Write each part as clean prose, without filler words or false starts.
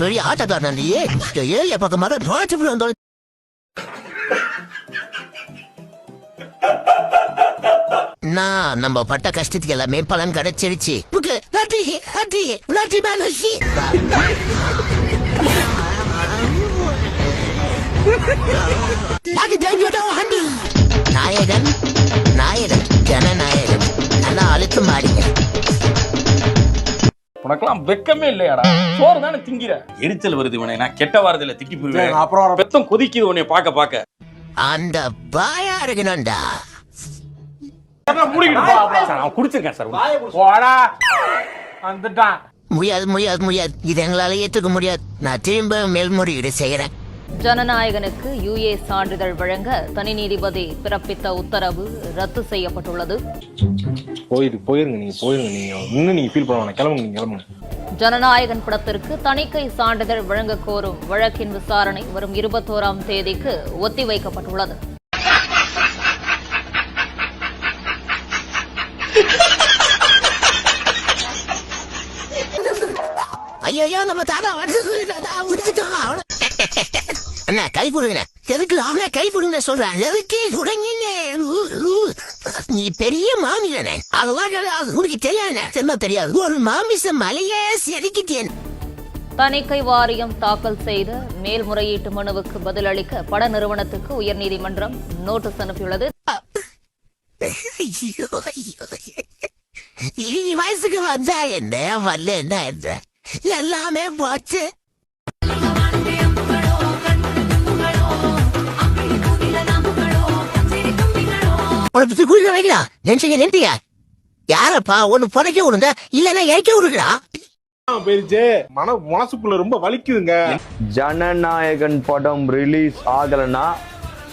பெரிய ஆட்டக்காரன் ஏரியா பக்கமாக நான் நம்ம பட்ட கஷ்டத்துக்கு எல்லாமே பலன் கிடைச்சிருச்சு. நாயகன் நாயகன் ஜனநாயகன் நல்லா அழுத்தம் மாடிங்க. உனக்கெல்லாம் வெக்கமே இல்லையாடா? சோறு தானே திங்கிற. எரிச்சல் வருது இவனை. நான் கெட்ட வாரத்துல திக்கி போயிருவேன். அப்புறம் பெத்தம் கொதிக்குது உன்னை பாக்க பாக்க. அந்த பாயா இருக்கணும்டா. குடிச்சிருக்கேன் சார். முடியாது முடியாது முடியாது, இது எங்களால ஏற்றுக்க முடியாது. நான் திரும்ப மேல்முறையீடு செய்யறேன். ஜனநாயகனுக்கு யுஏ சான்றிதழ் வழங்க தனி நீதிபதி பிறப்பித்த உத்தரவு ரத்து செய்யப்பட்டுள்ளது. ஜனநாயகன் படத்திற்கு தணிக்கை சான்றிதழ் வழங்க கோரும் வழக்கின் விசாரணை வரும் 21ஆம் தேதிக்கு ஒத்திவைக்கப்பட்டுள்ளது. ஐயோ நம்ம தாத்தா அண்ணா கை கொடுங்க. எதுக்கு அவன கை கொடுங்க சொல்றேன். நீ பெரிய மாமிசனே, அது உனக்கு தெரியாது. செம்ம தெரியாது. ஒரு மாமிச மலையே செதுக்கிட்டேன். தணிக்கை வாரியம் தாக்கல் செய்த மேல்முறையீட்டு மனுவுக்கு பதிலளிக்க பட நிறுவனத்துக்கு உயர்நீதிமன்றம் நோட்டீஸ் அனுப்பியுள்ளது. வயசுக்கு வந்தா என்ன வரல என்ன என்ற எல்லாமே போச்சு. யாரப்பா ஒண்ணு புதைக்க விடுங்க, இல்லன்னா இறக்க விடுறா. மனசுக்குள்ள ரொம்ப வலிக்குதுங்க. ஜனநாயகன் படம் ரிலீஸ் ஆகலன்னா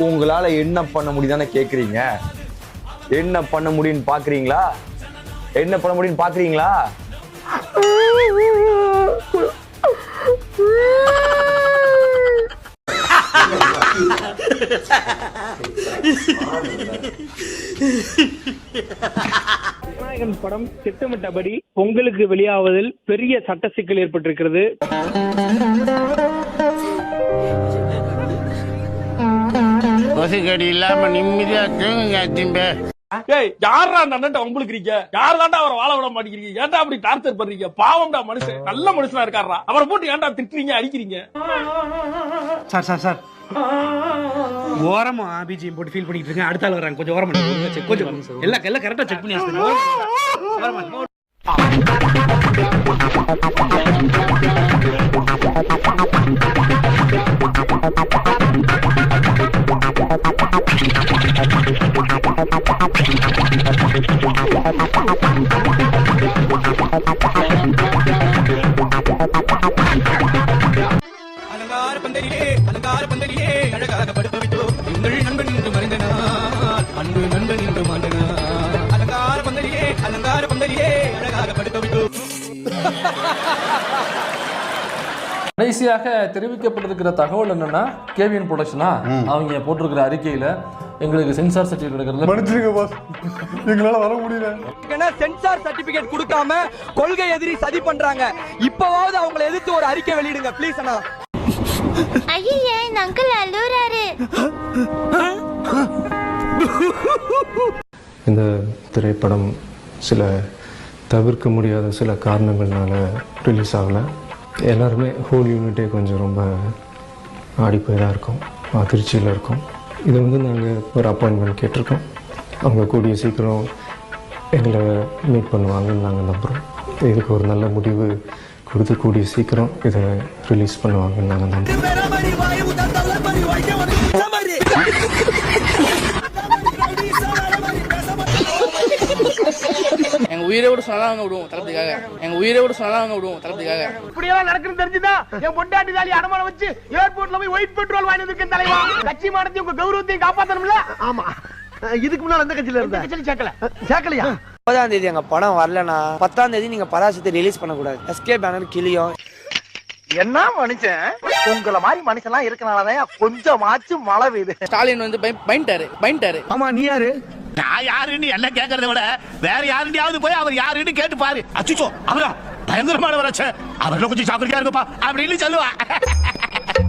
உங்களால என்ன பண்ண முடியுதானே கேக்குறீங்க? என்ன பண்ண முடியும்னு பாக்குறீங்களா? என்ன பண்ண முடியும்னு பாக்குறீங்களா? ஜனநாயகன் படம் திட்டமிட்டபடி பொங்கலுக்கு வெளியாவதில் பெரிய சட்ட சிக்கல் ஏற்பட்டிருக்கிறது. இல்லாம நிம்மதியா தூங்குங்க. யாரா அந்த அண்ணன் வம்புழுக்கிறீங்க? யார் தாண்டா அவரை வாழ விட மாட்டேங்கிறீங்க? ஏன்டா அப்படி டார்ச்சர் பண்றீங்க? பாவம்டா மனுஷன், நல்ல மனுஷனா இருக்காரா? அவரை போட்டு ஏன்டா திட்டுறீங்க, அடிக்கிறீங்க? சார் சார் சார் ஓரமா பிஜிஎம் போட்டு ஃபீல் பண்ணிட்டு இருக்கேன். அடுத்த ஆள் வராங்க, கொஞ்சம் ஓரமா கொஞ்சம் எல்லாம் கரெக்டா செக் பண்ணி அலங்கார பந்தரிலே அழகாக படுப்பவிட்டோ உங்கள் நண்பன் என்று மறைந்தனார் அன்பு நண்பன் என்று மாண்டனார். அலங்கார பந்தரிலே அழகாக படுப்பவிட்டோ. கடைசியாக தெரிவிக்கப்பட்டிருக்கிற தகவல் என்னன்னா, கேவிஎன் ப்ரொடக்ஷனா அவங்க போட்டிருக்கிற அறிக்கையில எங்களுக்கு சென்சார் சர்டிபிகேட் எடுக்கிறது மன்னிச்சிருங்க பாஸ், எங்களால வர முடியல. சென்சார் சர்டிபிகேட் கொடுக்காம கொள்கை எதிரி சதி பண்றாங்க. இப்பவாவது அவங்களை எதிர்த்து ஒரு அறிக்கை வெளியிடுங்க ப்ளீஸ் அண்ணா. ஐயே இந்த அங்கிள் அழுறாரு. இந்த திரைப்படம் சில தவிர்க்க முடியாத சில காரணங்கள்னால ரிலீஸ் ஆகலை. எல்லாருமே ஹோல் யூனிட்டே கொஞ்சம் ரொம்ப ஆடி போய் தான் இருக்கோம், அதிர்ச்சியில் இருக்கோம். இதை நாங்கள் ஒரு அப்பாயின்மெண்ட் கேட்டிருக்கோம். அவங்க கூடிய சீக்கிரம் எங்களை மீட் பண்ணுவாங்கன்னு நாங்கள் நம்புகிறோம். இதுக்கு ஒரு நல்ல முடிவு கொடுத்து கூடிய சீக்கிரம் இதை ரிலீஸ் பண்ணுவாங்கன்னு நாங்கள் நம்புகிறோம். எங்க உயிரை விட சொன்னாலும் விடுவோம் தளபதிக்காக. எங்க உயிரை விட சொன்னாலும் விடுவோம் தளபதிக்காக. இப்படி எல்லாம் நடக்குன்னு தெரிஞ்சுதான் என் பொண்டாட்டி தாலி அடமானம் வச்சு ஏர்போர்ட்ல போய் ஒயிட் பெட்ரோல் வாங்கி வந்திருக்கேன் தலைவா. கட்சி மானத்தையும் உங்க கௌரவத்தையும் காப்பாத்தணும்ல. ஆமா, இதுக்கு முன்னால எந்த கட்சியில இருந்த? கட்சியில சேர்க்கலையா? 9ஆம் தேதி எங்க படம் வரலனா 10ஆம் தேதி நீங்க பராசத்தை ரிலீஸ் பண்ண கூடாது. எஸ்கே பேனர் கிளியும். என்ன மனுஷன், உங்கள மாதிரி மனுஷன்லாம் இருக்கனாலதான் கொஞ்சமாச்சும் மழை பெய்யுது. ஸ்டாலின் பயன்ட்டாரு. ஆமா, நீ யாரு? நான் யாருன்னு என்ன கேட்கறத விட வேற யாருடையாவது போய் அவர் யாருன்னு கேட்டு பாரு. அச்சுச்சோ அவரா பயங்கரமானவராச்சே, அவர்ல கொஞ்சம் ஜாக்கிரதையா இருப்பா அப்படின்னு சொல்லுவா.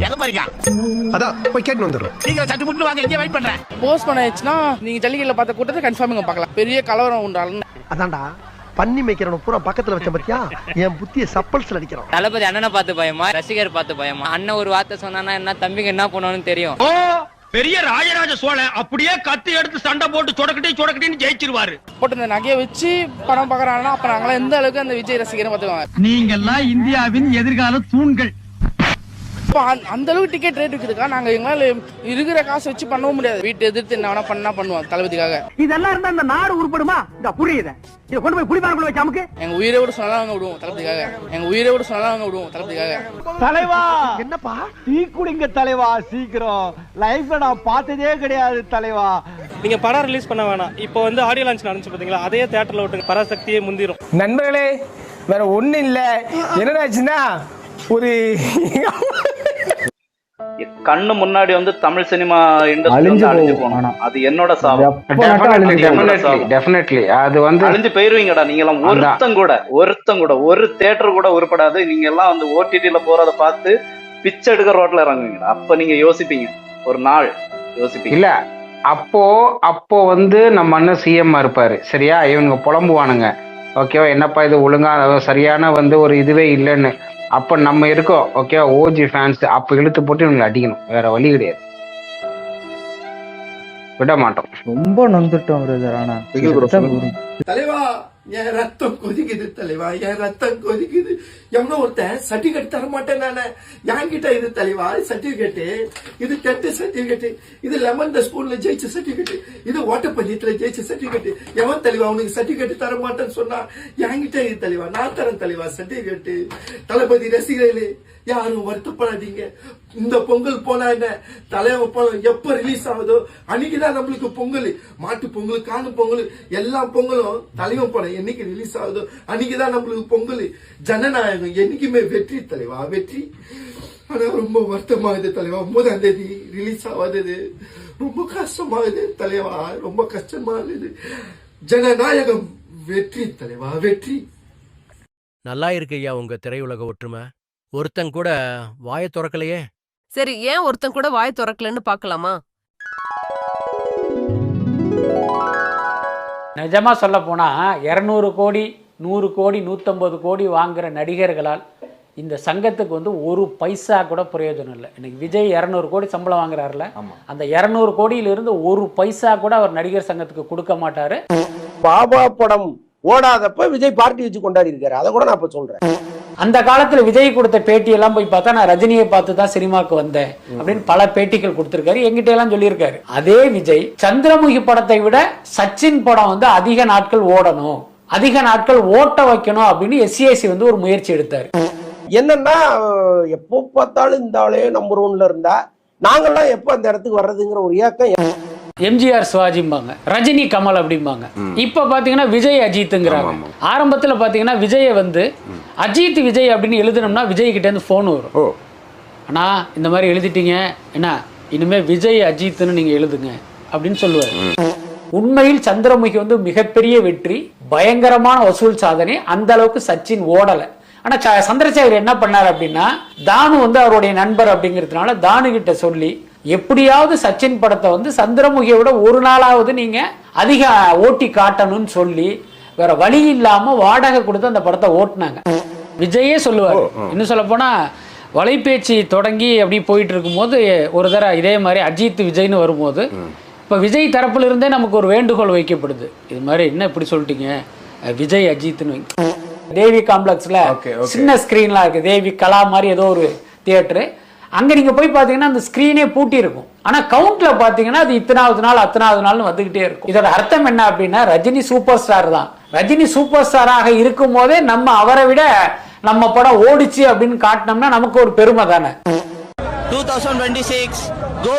எங்க பாருங்க அதான் போய் கேட்டு வந்துடுறோம். நீங்க சட்டு முட்டு வாங்க, இங்கே வெயிட் பண்றேன். போஸ்ட் பண்ணாச்சுன்னா நீங்க ஜல்லிக்கட்டுல பார்த்த கூட்டத்தை கன்ஃபார்மிங்க பார்க்கலாம். பெரிய கலவரம் உண்டாலும் அதான்டா பண்ணி மேய்க்கிறவன பூரா பக்கத்துல வச்ச பத்தியா என் புத்திய சப்பல்ஸ்ல அடிக்கிறான். தளபதி அண்ணனை பார்த்து பயமா, ரசிகர் பார்த்து பயமா? அண்ணன் ஒரு வார்த்தை சொன்னா என்ன தம்பிங்க என்ன பண்ணுவான்னு தெரியும். பெரிய ராஜராஜ சோழன் அப்படியே கத்தி எடுத்து சண்டை போட்டு சொடக்கட்டின்னு ஜெயிச்சிருவாரு. போட்டு இந்த நகையை வச்சு படம் பார்க்கறாங்கன்னா அப்ப நாங்களாம் எந்த அளவுக்கு அந்த விஜய் ரசிகரை பார்த்துவாங்க. நீங்க எல்லாம் இந்தியாவின் எதிர்கால தூண்கள். அந்த அளவுக்கு டிக்கெட் ரேட் இருக்குதுக்கா. நாங்க எங்களால இருக்கிற காசு வச்சு பண்ணவும் முடியாது. வீட்டு எதிர்த்து என்ன வேணா பண்ணா பண்ணுவோம் தளபதிக்காக. இதெல்லாம் இருந்தா இந்த நாடு உருப்படுமா? இந்த புரியுது. இத கொண்டு போய் குடிபாருக்குள்ள வச்சு அமுக்கு. எங்க உயிரை விட சொன்னாலும் விடுவோம் தளபதிக்காக. எங்க உயிரை விட சொன்னாலும் விடுவோம் தளபதிக்காக. தலைவா என்னப்பா டீ குடிங்க தலைவா சீக்கிரம். லைஃப்ல நான் பார்த்ததே கிடையாது தலைவா. நீங்க படம் ரிலீஸ் பண்ண வேணாம். இப்போ வந்து ஆடியோ லான்ச் நடந்துச்சு பாத்தீங்களா, அதே தியேட்டர்ல விட்டுங்க. பராசக்தியே முந்திரும். நண்பர்களே வேற ஒண்ணு இல்ல, என்னடாச்சுன்னா ஒரு கண்ணு முன்னாடி வந்து தமிழ் சினிமா இண்டஸ்ட்ரி அழிஞ்சு போகணும். அது என்னோட சாபம். டெஃபினெட்லி அது வந்து அழிஞ்சு போயிருவீங்கடா நீங்க எல்லாம். ஒருத்தம் கூட ஒரு தியேட்டர் கூட உருப்படாது. நீங்க எல்லாம் வந்து ஓடிடில போறத பார்த்து பிச்சை எடுக்க ரோட்ல இறங்குவீங்கடா. அப்ப நீங்க யோசிப்பீங்க, ஒரு நாள் யோசிப்பீங்க. இல்ல அப்போ வந்து நம்ம அண்ணன் சிஎம் இருப்பாரு சரியா, இவனுங்க புலம்புவானுங்க ஓகேவா, என்னப்பா இது ஒழுங்கா சரியான வந்து ஒரு இதுவே இல்லைன்னு. அப்ப நம்ம இருக்கோம் ஓகே, ஓஜி ஃபேன்ஸ் அப்ப இழுத்து போட்டு இவங்களை அடிக்கணும், வேற வழி கிடையாது, விட மாட்டோம். ரொம்ப நொந்துட்டோம் பிரதர். ஆனா தலைவா என் ரத்தம் கொதிக்குது தலைவா, என் ரத்தம் கொதிக்குது. எவனோ ஒருத்தன் சர்டிபிகேட் தர மாட்டேன் நானே. என்கிட்ட இது தலைவா சர்டிபிகேட், இது 10th சர்டிபிகேட், இது லெமன் த ஸ்பூன்ல ஜெயிச்ச சர்டிபிகேட், இது ஓட்டப்பள்ளியத்துல ஜெயிச்ச சர்டிபிகேட். எவன் தலைவா உனக்கு சர்டிபிகேட் தர மாட்டேன்னு சொன்னா? என்கிட்ட இது தலைவா, நான் தரேன் தலைவா சர்டிபிகேட். தளபதி ரசிகர்களே யாரும் வருத்தப்படாதீங்க. இந்த பொங்கல் போனா என்ன, தலைவன் படம் எப்ப ரிலீஸ் ஆகுதோ அன்னைக்குதான் நம்மளுக்கு பொங்கல். மாட்டு பொங்கல், காணும் பொங்கல், எல்லா பொங்கலும் தலைவன் படம் என்னைக்கு ரிலீஸ் ஆகுதோ அன்னைக்குதான் நம்மளுக்கு பொங்கல். ஜனநாயகம் என்னைக்குமே வெற்றி தலைவா, வெற்றி. ஆனா ரொம்ப வருத்தமாகுது தலைவா, 9ஆம் தேதி ரிலீஸ் ஆகாதது ரொம்ப கஷ்டமாகுது தலைவா, ரொம்ப கஷ்டமாகுது. ஜனநாயகம் வெற்றி தலைவா, வெற்றி. நல்லா இருக்கு ஐயா உங்க திரையுலக ஒற்றுமை. ஒருத்தன் கூட வாய திறக்கலையே. சரி, ஏன் ஒருத்தன் கூட வாய் திறக்கலன்னு பாக்கலாமா? நிஜமா சொல்ல போனா 200 கோடி 100 கோடி 150 கோடி வாங்குற நடிகர்களால் இந்த சங்கத்துக்கு வந்து ஒரு பைசா கூட பிரயோஜனம் இல்லை. இன்னைக்கு விஜய் 200 கோடி சம்பளம் வாங்குறாருல, அந்த 200 கோடியிலிருந்து ஒரு பைசா கூட அவர் நடிகர் சங்கத்துக்கு கொடுக்க மாட்டாரு. பாபா படம் ஓடாதப்ப விஜய் பார்ட்டி வச்சு கொண்டாடி இருக்காரு, அதை கூட நான் இப்ப சொல்றேன். அந்த காலத்துல விஜய் கொடுத்த பேட்டி எல்லாம் போய் பார்த்தா நான் ரஜினியை பார்த்து தான் சினிமாவுக்கு வந்தேன் அப்படின்னு பல பேட்டிகள் கொடுத்திருக்காரு, எங்கிட்ட எல்லாம் சொல்லியிருக்காரு. அதே விஜய் சந்திரமுகி படத்தை விட சச்சின் படம் வந்து அதிக நாட்கள் ஓடணும், அதிக நாட்கள் ஓட்ட வைக்கணும் அப்படின்னு SCIC வந்து ஒரு முயற்சி எடுத்தாரு. என்னன்னா எப்போ பார்த்தாலும் இந்த ஆளே நம்பர் 1ல இருந்தா நாங்கெல்லாம் எப்ப அந்த இடத்துக்கு வர்றதுங்கிற ஒரு ஏக்கம். எம்ஜிஆர் சிவாஜிம்பாங்க, ரஜினி கமல் அப்படிம்பாங்க. இப்ப பாத்தீங்கன்னா விஜய் அஜித்ங்கிறாங்க. ஆரம்பத்துல பாத்தீங்கன்னா விஜய வந்து அஜித் விஜய் அப்படின்னு எழுதணும்னா விஜய் கிட்ட இருந்து போன் வரும். ஆனா இந்த மாதிரி எழுதிட்டீங்க என்ன, இனிமே விஜய் அஜித்னு நீங்க எழுதுங்க அப்படின்னு சொல்லுவாரு. உண்மையில் சந்திரமுகி வந்து மிகப்பெரிய வெற்றி, பயங்கரமான வசூல் சாதனை. அந்த அளவுக்கு சச்சின் ஓடல. ஆனா சந்திரசேகர் என்ன பண்ணார் அப்படின்னா, தானு வந்து அவருடைய நண்பர் அப்படிங்கிறதுனால தானு கிட்ட சொல்லி எப்படியாவது சச்சின் படத்தை வந்து சந்திரமுகியை விட ஒரு நாளாவது நீங்க அதிக ஓட்டி காட்டணும்னு சொல்லி வேற வழி இல்லாம வாடகை கொடுத்து அந்த படத்தை ஓட்டினாங்க. விஜயே சொல்லுவார். இன்னும் சொல்ல போனா வலைபேச்சு தொடங்கி அப்படி போயிட்டு இருக்கும்போது ஒரு தடவை இதே மாதிரி அஜித் விஜய்னு வரும்போது இப்போ விஜய் தரப்புல இருந்தே நமக்கு ஒரு வேண்டுகோள் வைக்கப்படுது. இது மாதிரி என்ன இப்படி சொல்லிட்டீங்க, விஜய் அஜித்னு. தேவி காம்ப்ளெக்ஸ்ல சின்ன ஸ்கிரீன்லாம் இருக்கு, தேவி கலா மாதிரி ஏதோ ஒரு தியேட்டரு. அங்க நீங்க போய் பாத்தீங்கன்னா அந்த ஸ்கிரீனே பூட்டி இருக்கும். ஆனா கவுண்ட்ல பாத்தீங்கன்னா அது இத்தனாவது நாள் அத்தனாவது நாள் வந்துகிட்டே இருக்கும். இதோட அர்த்தம் என்ன அப்படின்னா, ரஜினி சூப்பர் ஸ்டார் தான். ரஜினி சூப்பர் ஸ்டாராக இருக்கும் போதே நம்ம அவரை விட நம்ம படம் ஓடிச்சு அப்படின்னு காட்டினோம்னா நமக்கு ஒரு பெருமை தானே. 2026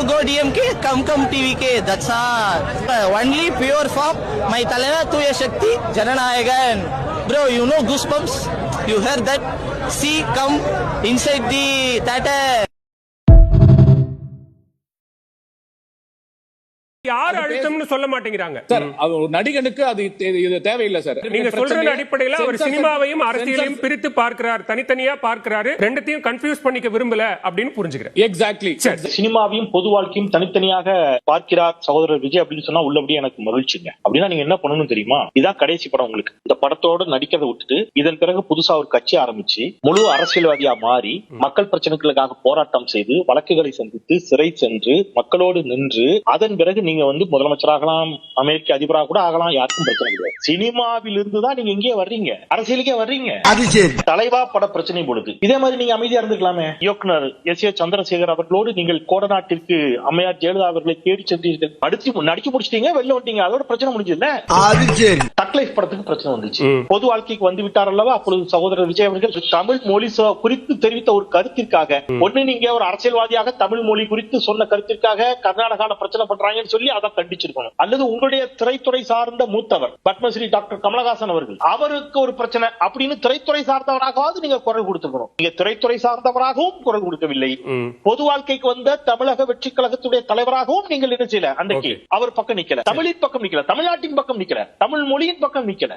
go DMK, come TVK, that's all. Only pure form, my Taleva Tuya Shakti Jananayagan. Bro, you know goosebumps, you heard that? See, come inside the theater. யார் அழுத்தம்னு சொல்ல மாட்டேங்கிறாங்க சார். அது ஒரு நடிகனுக்கு அது இது தேவையில்லை சார். நீங்க சொல்ற அடிப்படையில் அவர் சினிமாவையும் அரசியலையும் பிரித்து பார்க்கிறார், தனித்தனியா பார்க்கிறாரு, ரெண்டுத்தையும் கன்ஃபியூஸ் பண்ணிக்க விரும்பல அப்படின்னு புரிஞ்சுக்கிறேன். எக்ஸாக்ட்லி. சினிமாவையும் பொது வாழ்க்கையும் தனித்தனியாக பார்க்கிறார் சகோதரர் விஜய் அப்படின்னு சொன்னா உள்ளபடியே எனக்கு மகிழ்ச்சிங்க. அப்படின்னா நீங்க என்ன பண்ணணும் தெரியுமா? இதான் கடைசி படம் உங்களுக்கு. இந்த படத்தோட நடிக்கிறத விட்டுட்டு இதன் பிறகு புதுசா ஒரு கட்சி ஆரம்பிச்சு முழு அரசியல்வாதியா மாறி மக்கள் பிரச்சனைகளுக்காக போராட்டம் செய்து வழக்குகளை சந்தித்து சிறை சென்று மக்களோடு நின்று அதன் பிறகு நீங்க முதலமைச்சராகலாம், அமெரிக்க அதிபராக கூட ஆகலாம், யாருக்கும் பிரச்சனை கிடையாது. சினிமாவில் இருந்துதான் நீங்க இங்கே வர்றீங்க, அரசியலுக்கே வர்றீங்க. தலைவா பட பிரச்சனை பொழுது இதே மாதிரி நீங்க அமைதியா இருந்துக்கலாமே. இயக்குனர் S.A. சந்திரசேகர் அவர்களோடு நீங்கள் கோடநாட்டிற்கு அம்மையார் ஜெயலலிதா அவர்களை தேடி சென்றீர்கள், நடிச்சு முடிச்சிட்டீங்க, வெளில வந்துட்டீங்க, அதோட பிரச்சனை முடிஞ்சதுல. தக்லைஃப் படத்துக்கு பிரச்சனை வந்துச்சு. பொது வாழ்க்கைக்கு வந்து விட்டார் அல்லவா. அப்பொழுது சகோதரர் விஜய் அவர்கள் தமிழ் மொழி குறித்து தெரிவித்த ஒரு கருத்திற்காக ஒண்ணு நீங்க ஒரு அரசியல்வாதியாக தமிழ் மொழி குறித்து சொன்ன கருத்திற்காக கர்நாடகால பிரச்சனை பண்றாங்கன்னு சொல்லி அதை கண்டிச்சிருக்கணும். அல்லது உங்களுடைய திரைத்துறை சார்ந்த மூத்தவர் பத்மஸ்ரீ டாக்டர் கமலஹாசன் அவர்கள் அவருக்கு ஒரு பிரச்சனை அப்படின்னு திரைத்துறை சார்ந்தவராகவாவது நீங்க குரல் கொடுத்துக்கணும். நீங்க திரைத்துறை சார்ந்தவராகவும் குரல் கொடுக்கவில்லை. பொது வாழ்க்கைக்கு வந்த தமிழக வெற்றி கழகத்துடைய தலைவராகவும் நீங்கள் என்ன செய்யல. அன்றைக்கு அவர் பக்கம் நிக்கல, தமிழின் பக்கம் நிக்கல, தமிழ்நாட்டின் பக்கம் நிக்கல, தமிழ் மொழியின் பக்கம் நிக்கல.